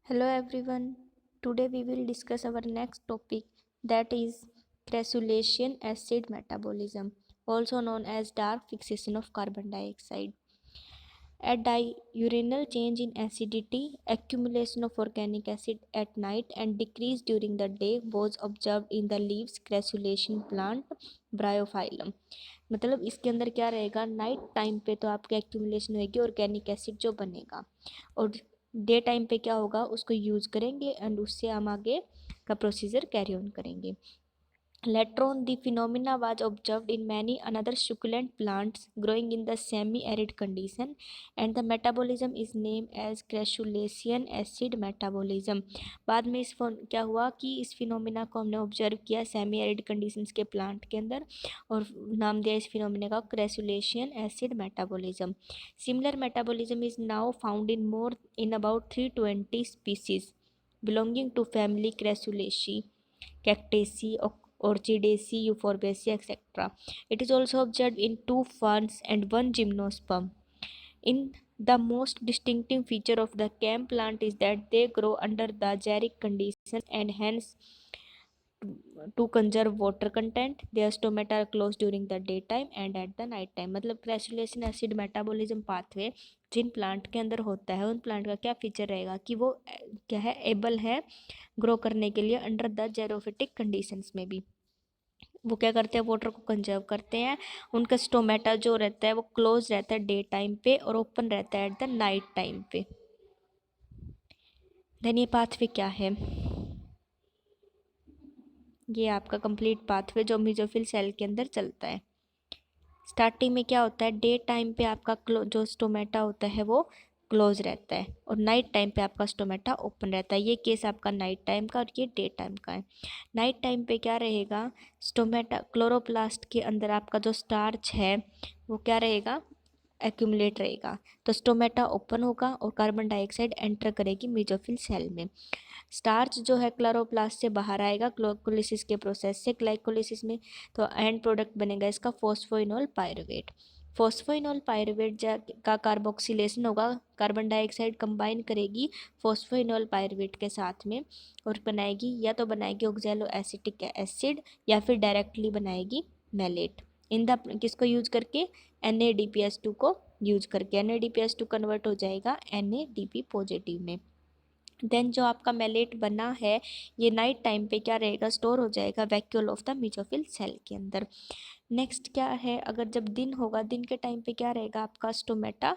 Hello everyone. Today we will discuss our next topic, that is crassulacean acid metabolism, also known as dark fixation of carbon dioxide. A diurnal change in acidity, accumulation of organic acid at night and decrease during the day was observed in the leaves crassulacean plant Bryophyllum. मतलब इसके अंदर क्या रहेगा, night time पे तो आपके accumulation होगी organic acid जो बनेगा, और डे टाइम पे क्या होगा उसको यूज़ करेंगे एंड उससे हम आगे का प्रोसीजर कैरी ऑन करेंगे. Later on, the phenomena was observed in many another succulent plants growing in the semi-arid condition, and the metabolism is named as crassulacean acid metabolism. बाद में क्या हुआ कि इस फिनोमिना को हमने ऑब्जर्व किया सेमी एरिड कंडीशंस के प्लांट के अंदर, और नाम दिया इस फिनोमिना का crassulacean acid metabolism. Similar metabolism is now found in about 320 species belonging to family Crassulaceae, Cactaceae, Orchidaceae, Euphorbiaceae, etc. It is also observed in 2 ferns and 1 gymnosperm. In the most distinctive feature of the cam plant is that they grow under the xeric conditions and hence to conserve water content. Their stomata are closed during the daytime and at the night time. मतलब crassulacean acid metabolism pathway जिन plant के अंदर होता है उन plant का क्या feature रहेगा कि वो क्या है, एबल है ग्रो करने के लिए अंडर द जेरोफिटिक कंडीशंस में भी. वो क्या करते हैं, वाटर को कंजर्व करते हैं. उनका स्टोमेटा जो रहता है वो क्लोज रहता है डे टाइम पे और ओपन रहता है एट द नाइट टाइम पे. देन ये पाथवे क्या है, ये आपका कंप्लीट पाथवे जो मीजोफिल सेल के अंदर चलता है. स्टार्टिंग में क्या होता है, डे टाइम पे आपका जो स्टोमेटा होता है वो क्लोज रहता है और नाइट टाइम पे आपका स्टोमेटा ओपन रहता है. ये केस आपका नाइट टाइम का और ये डे टाइम का है. नाइट टाइम पे क्या रहेगा, स्टोमेटा क्लोरोप्लास्ट के अंदर आपका जो स्टार्च है वो क्या रहेगा, एक्यूमुलेट रहेगा. तो स्टोमेटा ओपन होगा और कार्बन डाइऑक्साइड एंटर करेगी मीजोफिल सेल में. स्टार्च जो है क्लोरोप्लास्ट से बाहर आएगा ग्लाइकोलिसिस के प्रोसेस से. ग्लाइकोलिसिस में तो एंड प्रोडक्ट बनेगा इसका फॉस्फोइनोल पायरुवेट. फॉस्फोइनोल पायरुवेट का कार्बोक्सिलेशन होगा, कार्बन डाइऑक्साइड कंबाइन करेगी फॉस्फोइनोल पायरुवेट के साथ में और बनाएगी, या तो बनाएगी ऑक्सैलो एसिटिक एसिड या फिर डायरेक्टली बनाएगी मेलेट. इन द किसको यूज करके, NADPH2 को यूज करके. NADPH2 कन्वर्ट हो जाएगा NADP पॉजिटिव में. देन जो आपका मेलेट बना है ये नाइट टाइम पे क्या रहेगा, स्टोर हो जाएगा vacuole of the mesophyll cell के अंदर. नेक्स्ट क्या है, अगर जब दिन होगा, दिन के टाइम पे क्या रहेगा, आपका स्टोमेटा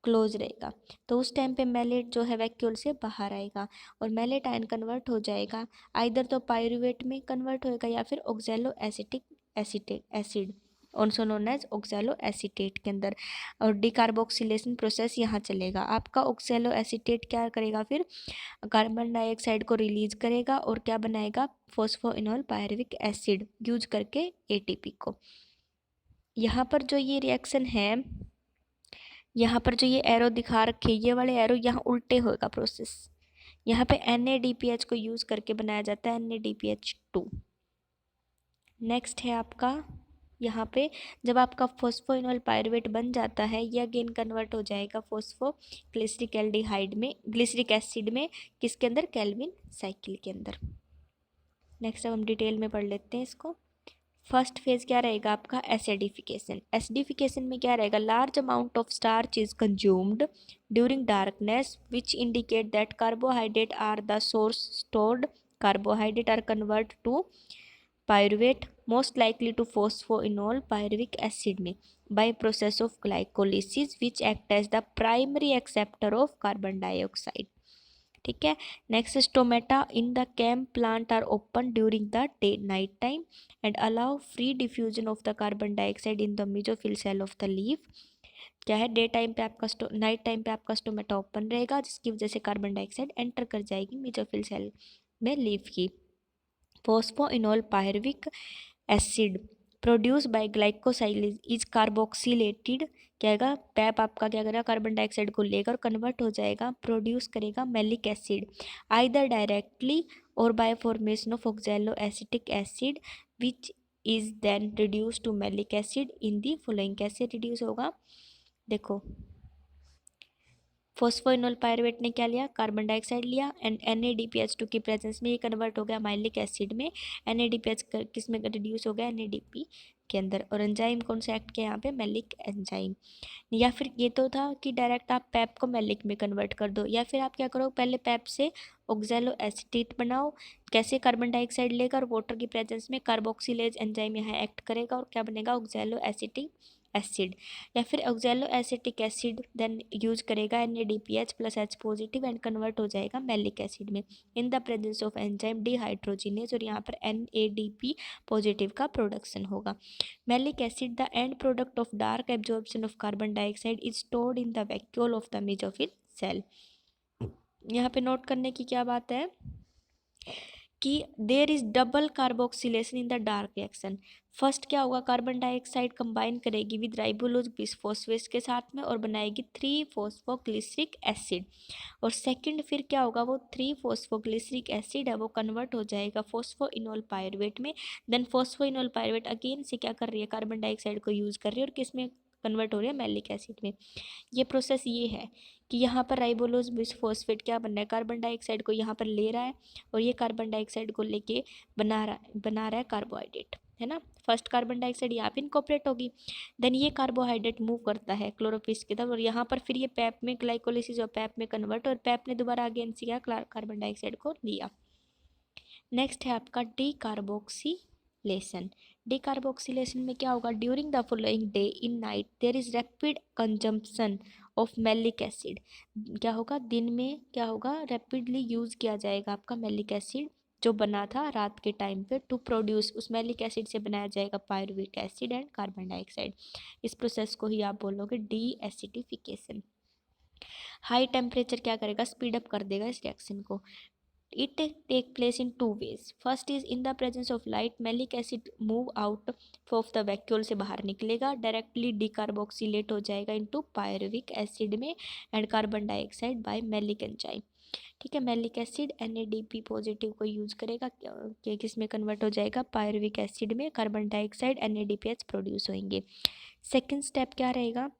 क्लोज रहेगा. तो उस टाइम पे मेलेट जो है वैक्यूल से बाहर आएगा और मेलेट आयन कन्वर्ट हो जाएगा, आइदर तो पायरुवेट में कन्वर्ट होएगा या फिर oxalo acetic acid also known as oxaloacetate के अंदर. और डिकार्बोक्सिलेशन प्रोसेस यहाँ चलेगा. आपका ऑक्सैलो एसीटेट क्या करेगा, फिर कार्बन डाइऑक्साइड को रिलीज करेगा और क्या बनाएगा, फॉस्फोइनोल पायरुविक एसिड यूज करके ATP को. यहाँ पर जो ये रिएक्शन है, यहाँ पर जो ये एरो दिखा रखे, ये वाले एरो यहाँ उल्टे होगा प्रोसेस. यहाँ पे NADPH को यूज करके बनाया जाता है NADPH2. नेक्स्ट है आपका यहाँ पे जब आपका फॉस्फोइनोल पायरुवेट बन जाता है ये अगेन कन्वर्ट हो जाएगा फॉस्फो ग्लिसरिक एल्डिहाइड में, ग्लिसरिक एसिड में, किसके अंदर, कैल्विन साइकिल के अंदर. नेक्स्ट अब हम डिटेल में पढ़ लेते हैं इसको. फर्स्ट फेज क्या रहेगा आपका, एसिडिफिकेशन. एसिडिफिकेशन में क्या रहेगा, large amount of starch is consumed during darkness which indicate that carbohydrate are the source. Stored carbohydrate are convert to pyruvate, most likely to phosphoenol pyruvic acid में by process of glycolysis which act as the primary acceptor of carbon dioxide. ठीक है. Next, stomata in the CAM plant are open during the day night time and allow free diffusion of the carbon dioxide in the mesophyll cell of the leaf. क्या है, day time पे आपका night time पे आपका stomata open रहेगा जिसकी वजह से कार्बन डाइऑक्साइड एंटर कर जाएगी मीजोफिल सेल में लीफ की. Phosphoenol pyruvic acid produce by glycosylase is carboxylated. क्या आएगा, पैप आपका क्या करेगा, कार्बन डाइऑक्साइड को लेकर कन्वर्ट हो जाएगा, प्रोड्यूस करेगा मैलिक एसिड आइदर डायरेक्टली और by formation of oxalo acetic acid which is then reduce to malic acid in the following. कैसे रिड्यूस होगा, देखो फॉस्फोइनोल पायरुवेट ने क्या लिया, कार्बन डाइऑक्साइड लिया एंड NADPH2 की प्रेजेंस में ये कन्वर्ट हो गया माइलिक एसिड में। NADPH किस में रिड्यूस हो गया, NADP के अंदर। और एंजाइम कौन सा एक्ट किया यहाँ पे, मैलिक एंजाइम। या फिर ये तो था कि डायरेक्ट आप पैप को मैलिक में कन्वर्ट कर दो, या फिर आप क्या करो, पहले पैप से ऑक्सैलो एसीटेट बनाओ। कैसे, कार्बन डाइऑक्साइड लेकर वाटर की प्रेजेंस में कार्बोक्सिलेज एंजाइम यहाँ एक्ट करेगा और क्या बनेगा, ऑक्सैलो एसिटिक एसिड। या फिर oxalo acetic acid then use करेगा NADPH plus H positive and convert हो जाएगा मैलिक एसिड में in the presence of enzyme dehydrogenase, और यहाँ पर NADP पॉजिटिव का प्रोडक्शन होगा। Malic acid the end product of dark absorption of carbon dioxide is stored in the vacuole of the mesophyll cell. यहाँ पे note करने की क्या बात है कि there is double carboxylation in the dark reaction. First क्या होगा, कार्बन डाइऑक्साइड कंबाइन करेगी विद राइबोलोज बिसफॉस्फेट के साथ में और बनाएगी 3-फॉस्फोग्लिसरिक एसिड। और सेकंड फिर क्या होगा, वो 3-फॉस्फोग्लिसरिक एसिड है वो कन्वर्ट हो जाएगा फॉस्फोइनोल पायरुवेट में। देन फॉस्फोइनोल पायरुवेट अगेन से क्या कर रही है, कार्बन डाइऑक्साइड को यूज कर रही है और किस में कन्वर्ट हो रही है, मैलिक एसिड में। ये प्रोसेस ये है कि यहाँ पर राइबोलोज बिसफॉस्फेट क्या बन रहा है, कार्बन डाइऑक्साइड को यहाँ पर ले रहा है और ये कार्बन डाइऑक्साइड को लेके बना रहा है कार्बोहाइड्रेट, है ना। फर्स्ट कार्बन डाइऑक्साइड यहाँ पे इनकॉर्पोरेट होगी, देन ये कार्बोहाइड्रेट मूव करता है क्लोरोफिल की तरफ और यहाँ पर फिर ये पैप में ग्लाइकोलिसिस और पैप में कन्वर्ट, और पैप ने दोबारा अगेन से क्या कार्बन डाइऑक्साइड को लिया। नेक्स्ट है आपका डीकार्बोक्सिलेशन। डीकार्बोक्सिलेशन में क्या होगा, during the following day in night there is rapid consumption of malic acid. क्या होगा, दिन में क्या होगा, रैपिडली यूज किया जाएगा आपका मैलिक एसिड जो बना था रात के टाइम पे, टू प्रोड्यूस, उस मैलिक एसिड से बनाया जाएगा pyruvic acid and carbon dioxide. इस प्रोसेस को ही आप बोलोगे डी एसिडिफिकेशन। हाई टेम्परेचर क्या करेगा, स्पीड अप कर देगा इस रिएक्शन को। It take place in two ways. First is in the presence of light, malic acid move out of the vacuole से बाहर निकलेगा, डायरेक्टली डिकार्बोक्सिलेट हो जाएगा इनटू पायरुविक एसिड में and carbon dioxide by malic enzyme. ठीक है, malic acid NADP positive को use करेगा कि किस में कन्वर्ट हो जाएगा, पायरुविक एसिड में, कार्बन डाइऑक्साइड NADPH प्रोड्यूस होंगे। सेकेंड स्टेप क्या रहेगा,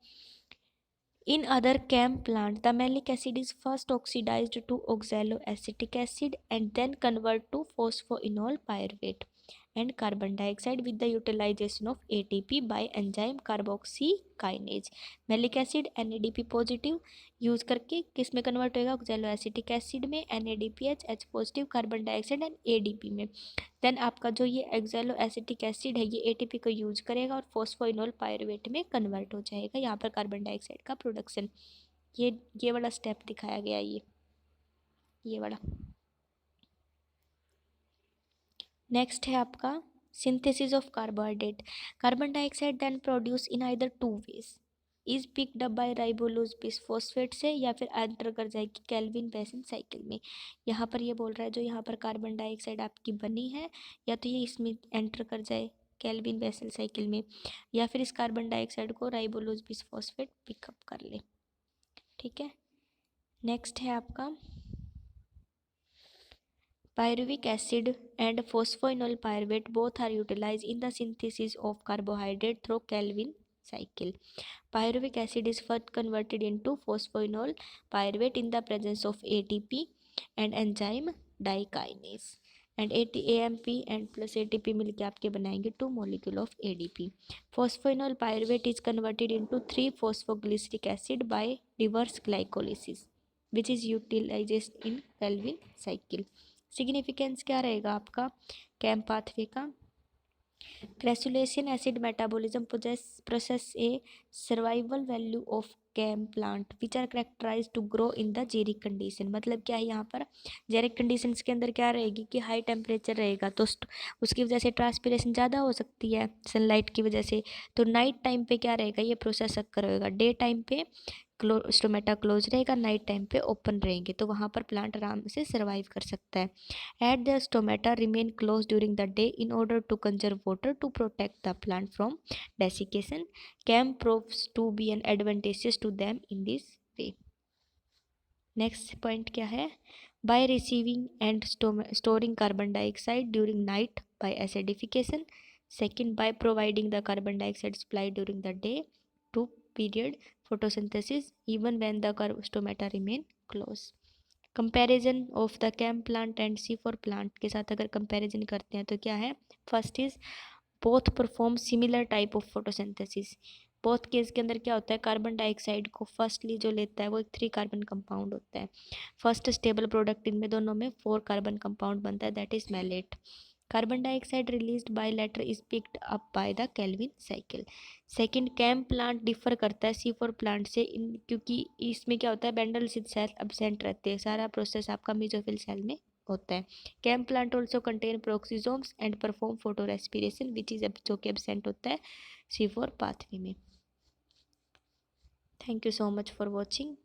in other CAM plant, the malic acid is first oxidized to oxaloacetic acid and then convert to phosphoenol pyruvate and carbon dioxide with the utilization of ATP by enzyme carboxykinase. Maleic acid NADP positive use करके किस में convert होएगा, oxaloacetic acid में, NADPH H positive, carbon dioxide and ADP में। Then आपका जो ये oxaloacetic acid है ये ATP को यूज करेगा और फॉस्फोइनोल पायरुवेट में कन्वर्ट हो जाएगा, यहाँ पर कार्बन डाइऑक्साइड का प्रोडक्शन। ये वाला स्टेप दिखाया गया, ये वाला। नेक्स्ट है आपका synthesis of carbohydrate. Carbon dioxide then produce in either two ways, is picked up by ribulose bisphosphate से या फिर एंटर कर जाएगी केल्विन बेसिन साइकिल में। यहाँ पर ये बोल रहा है जो यहाँ पर कार्बन डाइऑक्साइड आपकी बनी है या तो ये इसमें एंटर कर जाए केल्विन बेसिल साइकिल में, या फिर इस कार्बन डाइऑक्साइड को राइबोलोज बिसफॉस्फेट पिकअप कर ले। ठीक है, नेक्स्ट है आपका pyruvic acid and phosphoenol pyruvate both are utilized in the synthesis of carbohydrate through Calvin cycle. Pyruvic acid is first converted into phosphoenol pyruvate in the presence of ATP and enzyme dikinase, and AMP and plus ATP मिलके आपके बनाएंगे 2 molecule of ADP. Phosphoenol pyruvate is converted into 3-phosphoglyceric acid by reverse glycolysis, which is utilized in Calvin cycle. Significance क्या रहेगा आपका CAM pathway का, crassulacean acid metabolism process a survival value of CAM plant which are characterise to grow in the xeric condition. मतलब क्या है, यहाँ पर जेरिक conditions के अंदर क्या रहेगी कि हाई टेम्परेचर रहेगा तो उसकी वजह से ट्रांसपिरेशन ज़्यादा हो सकती है सनलाइट की वजह से, तो नाइट टाइम पे क्या रहेगा, ये प्रोसेस अक्कर होएगा। डे टाइम पे स्टोमेटा क्लोज रहेगा, नाइट टाइम पे ओपन रहेंगे, तो वहाँ पर प्लांट आराम से सर्वाइव कर सकता है। At the stomata remain close during the day in order to conserve water to protect the plant from desiccation. CAM proves to be an advantages to them in this way. Next point क्या है, by receiving and storing carbon dioxide during night by acidification. Second, by providing the carbon dioxide supply during the day to period photosynthesis even when the stomata remain close. Comparison of the CAM plant and C4 plant के साथ अगर comparison करते हैं तो क्या है, first is both perform similar type of photosynthesis. Both case के अंदर क्या होता है, कार्बन डाइऑक्साइड को फर्स्टली जो लेता है वो एक 3 कार्बन कंपाउंड होता है। फर्स्ट स्टेबल प्रोडक्ट इनमें दोनों में 4 कार्बन कंपाउंड बनता है, that is malate. Carbon dioxide released by later is picked up by the Calvin cycle. Second, CAM plant differ करता है C4 प्लांट से इन क्योंकि इसमें क्या होता है, बेंडल सेल एब्सेंट रहते हैं, सारा प्रोसेस आपका मेसोफिल सेल में होता है। CAM plant also contain peroxisomes and perform photo respiration which is जो कि एब्सेंट होता है C4 पाथवे में। Thank you so much for watching.